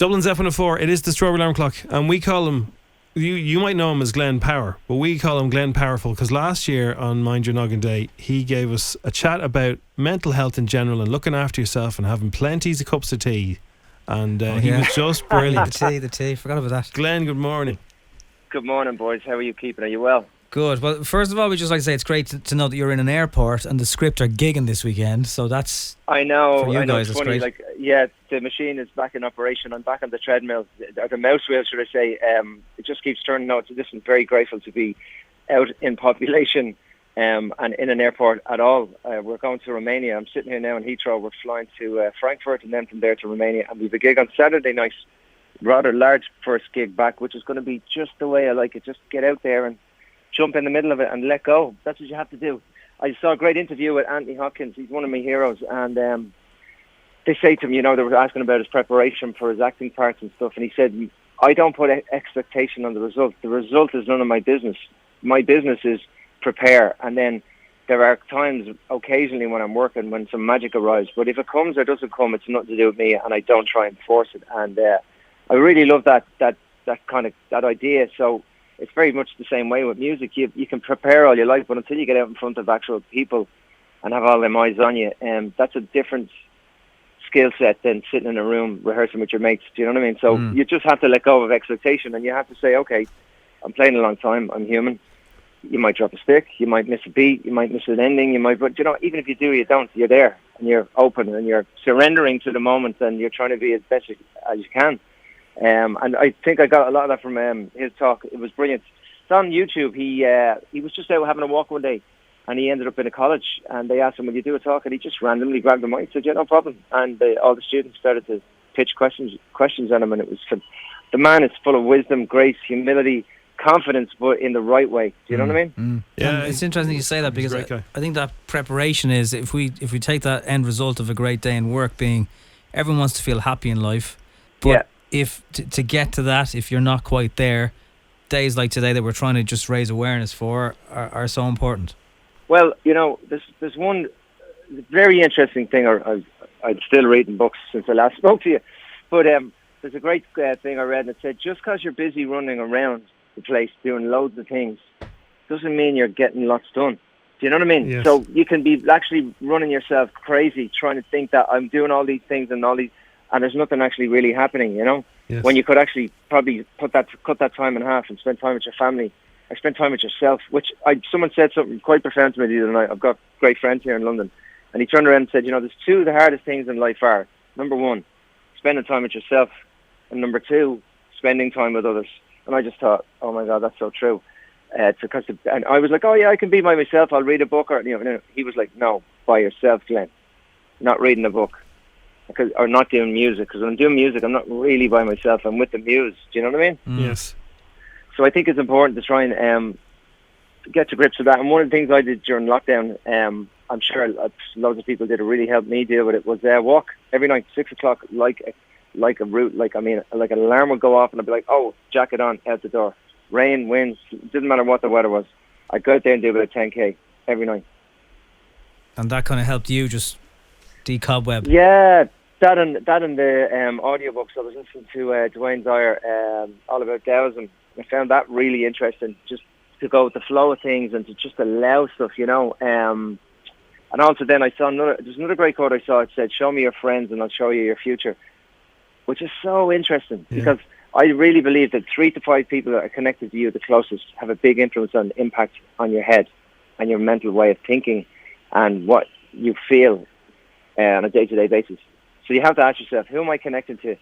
Dublin's FM104. It is the Strawberry Alarm Clock, and we call him. You might know him as Glen Power, but we call him Glen Powerful because last year on Mind Your Noggin Day, he gave us a chat about mental health in general and looking after yourself and having plenty of cups of tea. And he was just brilliant. The tea. Forgot about that. Glen, good morning. Good morning, boys. How are you keeping? Are you well? Good. Well, first of all, we just like to say it's great to know that you're in an airport and the Script are gigging this weekend. So that's I know. for you guys. It's It's funny. great. The machine is back in operation. I'm back on the treadmill, or the mouse wheel, should I say? It just keeps turning out. So I'm very grateful to be out in population and in an airport at all. We're going to Romania. I'm sitting here now in Heathrow. We're flying to Frankfurt and then from there to Romania. And we have a gig on Saturday night. Rather large first gig back, which is going to be just the way I like it. Just get out there and jump in the middle of it and let go. That's what you have to do. I saw a great interview with Anthony Hopkins. He's one of my heroes. And they say to him, they were asking about his preparation for his acting parts and stuff. And he said, I don't put expectation on the result. The result is none of my business. My business is prepare. And then there are times, occasionally when I'm working, when some magic arrives. But if it comes or doesn't come, it's nothing to do with me. And I don't try and force it. And I really love that idea. So it's very much the same way with music. You can prepare all you like, but until you get out in front of actual people and have all them eyes on you, that's a different skill set than sitting in a room rehearsing with your mates. Do you know what I mean? So you just have to let go of expectation, and you have to say, okay, I'm playing a long time. I'm human. You might drop a stick. You might miss a beat. You might miss an ending. But even if you do, you don't. You're there, and you're open, and you're surrendering to the moment, and you're trying to be as best as you can. And I think I got a lot of that from his talk. It was brilliant. It's on YouTube. He was just out having a walk one day, and he ended up in a college, and they asked him, will you do a talk? And he just randomly grabbed the mic and said, yeah, no problem. And all the students started to pitch questions at him, and it was the man is full of wisdom, grace, humility, confidence, but in the right way. Do you know what I mean? Yeah, and it's interesting you say that, because I think that preparation is, if we take that end result of a great day in work being everyone wants to feel happy in life, but if to get to that, if you're not quite there, days like today that we're trying to just raise awareness for are so important. Well, there's one very interesting thing. I'm still reading books since I last spoke to you, but there's a great thing I read that said, just because you're busy running around the place doing loads of things doesn't mean you're getting lots done. Do you know what I mean? Yes. So you can be actually running yourself crazy trying to think that I'm doing all these things and there's nothing actually really happening, Yes. when you could actually probably cut that time in half and spend time with your family or spend time with yourself, someone said something quite profound to me the other night. I've got great friends here in London, and he turned around and said, there's two of the hardest things in life are, number one, spending time with yourself, and number two, spending time with others. And I just thought, oh my God, that's so true. And I was like, oh yeah, I can be by myself, I'll read a book, or he was like, no, by yourself, Glenn, not reading a book. Or not doing music, because when I'm doing music, I'm not really by myself. I'm with the muse. Do you know what I mean? Yes. So I think it's important to try and get to grips with that. And one of the things I did during lockdown, I'm sure loads of people did, it really helped me deal with it, was walk every night, 6 o'clock, like a route. Like an alarm would go off, and I'd be like, oh, jacket on, out the door. Rain, wind, didn't matter what the weather was. I'd go out there and do about 10K every night. And that kind of helped you just decobweb. Yeah. That and the audiobooks. I was listening to Dwayne Dyer, all about Taoism. I found that really interesting, just to go with the flow of things and to just allow stuff, And also then I saw there's another great quote I saw. It said, show me your friends and I'll show you your future, which is so interesting because I really believe that 3 to 5 people that are connected to you the closest have a big influence and impact on your head and your mental way of thinking and what you feel on a day-to-day basis. So you have to ask yourself, who am I connecting to?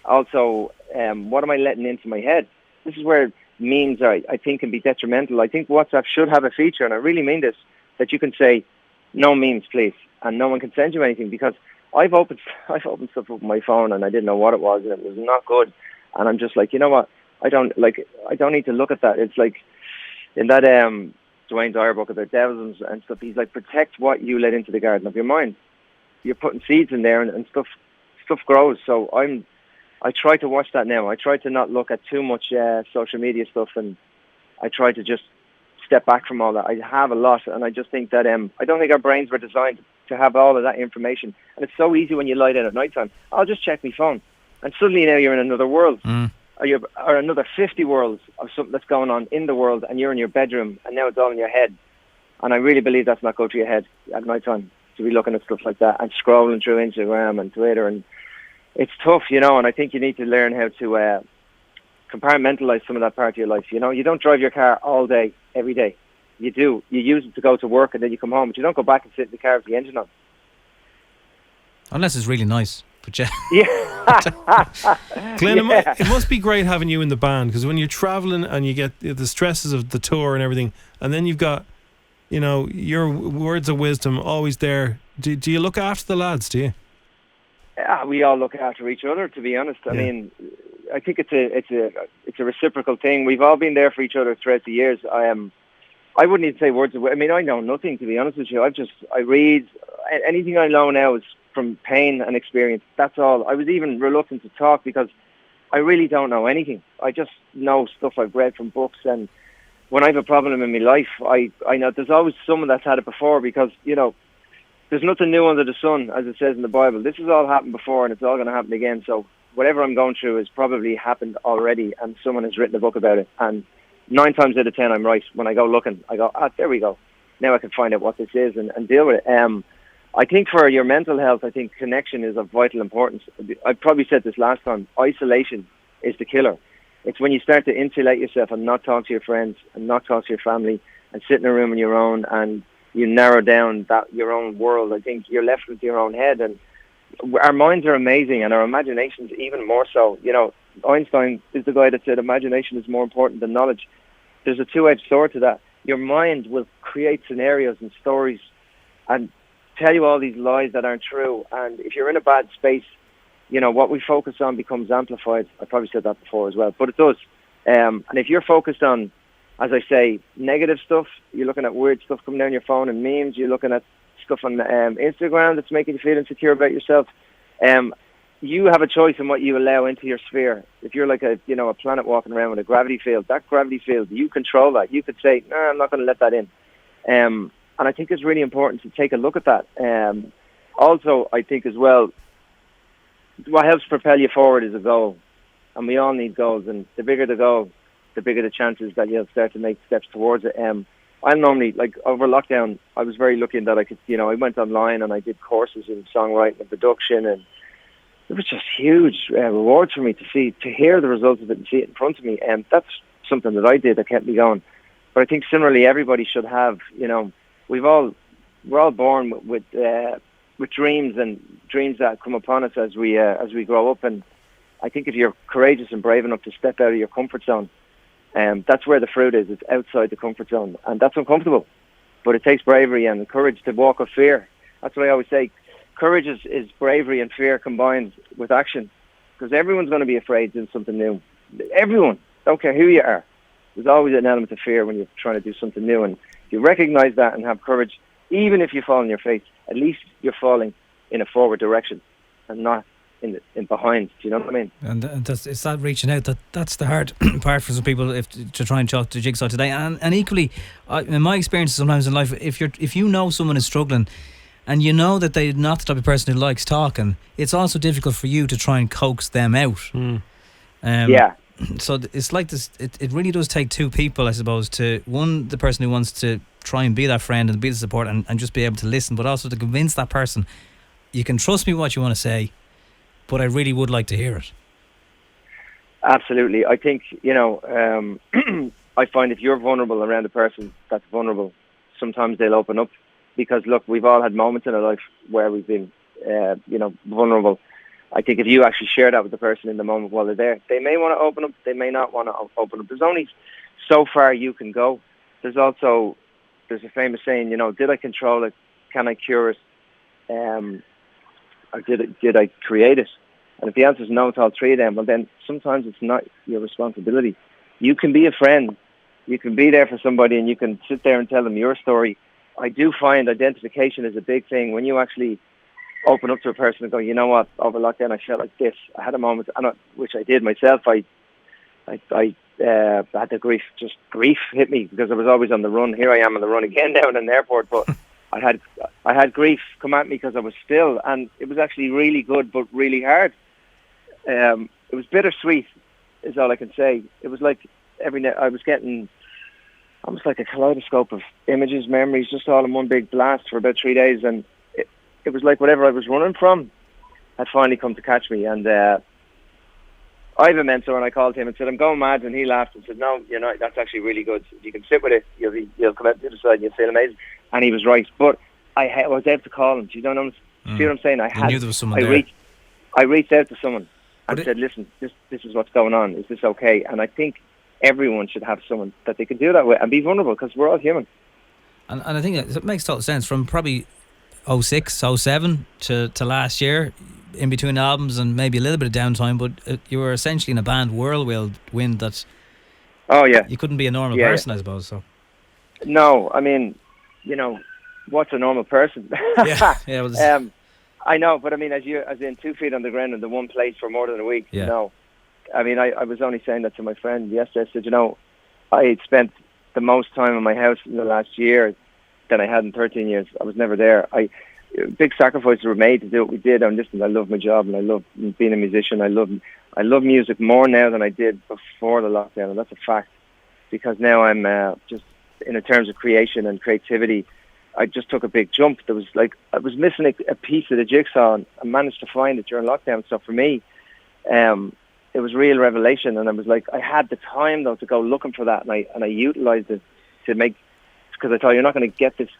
Also, what am I letting into my head? This is where memes are, I think, can be detrimental. I think WhatsApp should have a feature, and I really mean this, that you can say, no memes, please, and no one can send you anything, because I've opened stuff up on my phone and I didn't know what it was, and it was not good. And I'm just like, you know what? I don't need to look at that. It's like in that Dwayne Dyer book about devils and stuff. He's like, protect what you let into the garden of your mind. You're putting seeds in there, and stuff grows. So I try to watch that now. I try to not look at too much social media stuff, and I try to just step back from all that. I have a lot, and I just think that I don't think our brains were designed to have all of that information. And it's so easy when you lie down at night time. I'll just check my phone. And suddenly now you're in another world. Or another 50 worlds of something that's going on in the world, and you're in your bedroom, and now it's all in your head. And I really believe that's not good for your head at night time, to be looking at stuff like that and scrolling through Instagram and Twitter. And it's tough, you know, and I think you need to learn how to compartmentalize some of that part of your life. You know, you don't drive your car all day, every day. You do. You use it to go to work, and then you come home, but you don't go back and sit in the car with the engine on. Unless it's really nice. But yeah. Glen, it must be great having you in the band, because when you're travelling and you get the stresses of the tour and everything, and then you've got, you know, your words of wisdom always there. Do you look after the lads, do you? Yeah, we all look after each other, to be honest. I mean, I think it's a reciprocal thing. We've all been there for each other throughout the years. I wouldn't even say words of wisdom. I mean, I know nothing, to be honest with you. I read. Anything I know now is from pain and experience. That's all. I was even reluctant to talk because I really don't know anything. I just know stuff I've read from books, and when I have a problem in my life, I know there's always someone that's had it before, because, you know, there's nothing new under the sun, as it says in the Bible. This has all happened before, and it's all going to happen again. So whatever I'm going through has probably happened already, and someone has written a book about it. And 9 times out of 10, I'm right. When I go looking, I go, there we go. Now I can find out what this is and deal with it. I think for your mental health, I think connection is of vital importance. I probably said this last time. Isolation is the killer. It's when you start to insulate yourself and not talk to your friends and not talk to your family and sit in a room on your own, and you narrow down your own world. I think you're left with your own head, and our minds are amazing, and our imagination's even more so. You know, Einstein is the guy that said imagination is more important than knowledge. There's a two-edged sword to that. Your mind will create scenarios and stories and tell you all these lies that aren't true. And if you're in a bad space, you know, what we focus on becomes amplified. I probably said that before as well, but it does. And if you're focused on, as I say, negative stuff, you're looking at weird stuff coming down your phone and memes, you're looking at stuff on Instagram that's making you feel insecure about yourself, you have a choice in what you allow into your sphere. If you're like a planet walking around with a gravity field, that gravity field, you control that. You could say, no, I'm not going to let that in. And I think it's really important to take a look at that. Also, I think as well, what helps propel you forward is a goal. And we all need goals. And the bigger the goal, the bigger the chances that you'll start to make steps towards it. I'm normally, like over lockdown, I was very lucky in that I could, you know, I went online and I did courses in songwriting and production, and it was just huge rewards for me to hear the results of it and see it in front of me. And that's something that I did that kept me going. But I think similarly, everybody should have, you know, we're all born with dreams, and dreams that come upon us as we grow up. And I think if you're courageous and brave enough to step out of your comfort zone, that's where the fruit is. It's outside the comfort zone, and that's uncomfortable. But it takes bravery and courage to walk with fear. That's what I always say. Courage is bravery and fear combined with action, because everyone's going to be afraid doing something new. Everyone, don't care who you are. There's always an element of fear when you're trying to do something new, and if you recognize that and have courage, even if you fall on your face, at least you're falling in a forward direction and not in behind. Do you know what I mean? And it's that reaching out that's the hard part for some people to try and talk to Jigsaw today. And equally, in my experience sometimes in life, if you know someone is struggling and you know that they're not the type of person who likes talking, it's also difficult for you to try and coax them out. Yeah. So it's like this. It really does take two people, I suppose. To one, the person who wants to try and be that friend and be the support and just be able to listen, but also to convince that person, you can trust me what you want to say, but I really would like to hear it. Absolutely. I think, you know, I find if you're vulnerable around a person that's vulnerable, sometimes they'll open up, because look, we've all had moments in our life where we've been, vulnerable. I think if you actually share that with the person in the moment while they're there, they may want to open up, they may not want to open up. There's only so far you can go. There's a famous saying, you know, did I control it? Can I cure it? Or did I create it? And if the answer is no to all three of them, well then sometimes it's not your responsibility. You can be a friend. You can be there for somebody, and you can sit there and tell them your story. I do find identification is a big thing. When you actually open up to a person and go, you know what, over lockdown I felt like this. I had a moment, which I did myself. I had the grief hit me, because I was always on the run. Here I am on the run again down in the airport, but I had grief come at me because I was still, and it was actually really good but really hard. It was bittersweet, is all I can say. It was like every night I was getting almost like a kaleidoscope of images, memories, just all in one big blast for about 3 days, and it was like whatever I was running from had finally come to catch me. And I have a mentor, and I called him and said, I'm going mad, and he laughed and said, no, you're not. That's actually really good. If you can sit with it, you'll come out the other side and you'll feel amazing. And he was right. But I was able to call him. Do you know see what I'm saying? I knew there was someone there. I reached out to someone and said, listen, this is what's going on. Is this okay? And I think everyone should have someone that they can do that with and be vulnerable, because we're all human. And I think it makes total sense. From probably 06, 07 to last year, in between albums and maybe a little bit of downtime, but you were essentially in a band whirlwind that you couldn't be a normal person, I suppose. So no, I mean, what's a normal person? I know, but I mean, as in 2 feet on the ground in the one place for more than a week. No, I mean, I was only saying that to my friend yesterday. I said, I had spent the most time in my house in the last year than I had in 13 years. I was never there. Big sacrifices were made to do what we did. And listen, I love my job and I love being a musician. I love music more now than I did before the lockdown, and that's a fact. Because now I'm just in terms of creation and creativity, I just took a big jump. There was I was missing a piece of the jigsaw, and I managed to find it during lockdown. So for me, it was real revelation, and I was like, I had the time though to go looking for that, and I utilized it to make, because I thought you're not going to get this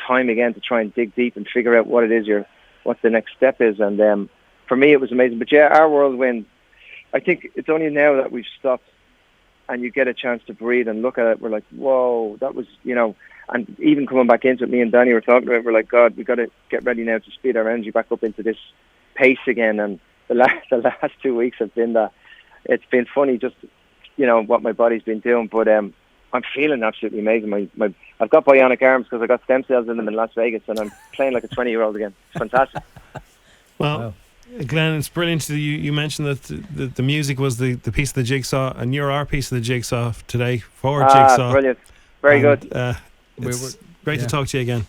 time again to try and dig deep and figure out what it is what the next step is. And for me, it was amazing. But our whirlwind, I think it's only now that we've stopped and you get a chance to breathe and look at it. We're like, whoa, that was, and even coming back into it, me and Danny were talking about it, we're like, God, we got to get ready now to speed our energy back up into this pace again. And the last 2 weeks have been that. It's been funny just, what my body's been doing, but I'm feeling absolutely amazing. I've got bionic arms because I got stem cells in them in Las Vegas, and I'm playing like a 20-year-old again. It's fantastic. Well, Glen, it's brilliant. You mentioned that the music was the piece of the jigsaw, and you're our piece of the jigsaw today for Jigsaw. Brilliant. Very good. It's great to talk to you again.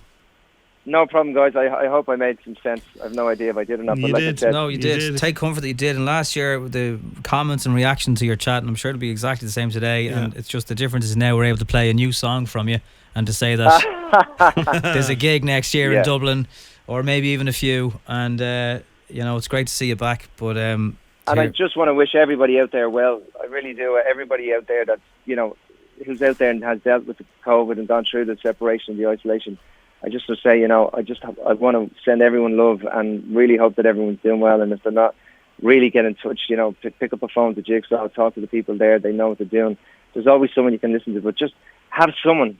No problem, guys. I hope I made some sense. I have no idea if I did or not. You did. You did. Take comfort that you did. And last year, the comments and reaction to your chat, and I'm sure it'll be exactly the same today. Yeah. And it's just the difference is now we're able to play a new song from you and to say that there's a gig next year in Dublin, or maybe even a few. And it's great to see you back. But and I just want to wish everybody out there well. I really do. Everybody out there that's who's out there and has dealt with the COVID and gone through the separation, the isolation. I just want to say, I want to send everyone love and really hope that everyone's doing well. And if they're not, really get in touch, pick up a phone to Jigsaw, talk to the people there. They know what they're doing. There's always someone you can listen to, but just have someone.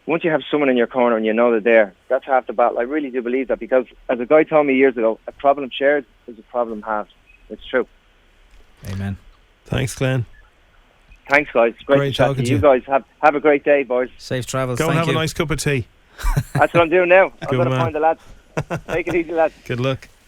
Once you have someone in your corner and you know they're there, that's half the battle. I really do believe that, because as a guy told me years ago, a problem shared is a problem halved. It's true. Amen. Thanks, Glen. Thanks, guys. Great to chat to you. You guys have a great day, boys. Safe travels. Go and have a nice cup of tea. That's what I'm doing now. I'm going to find the lads. Take it easy, lads. Good luck.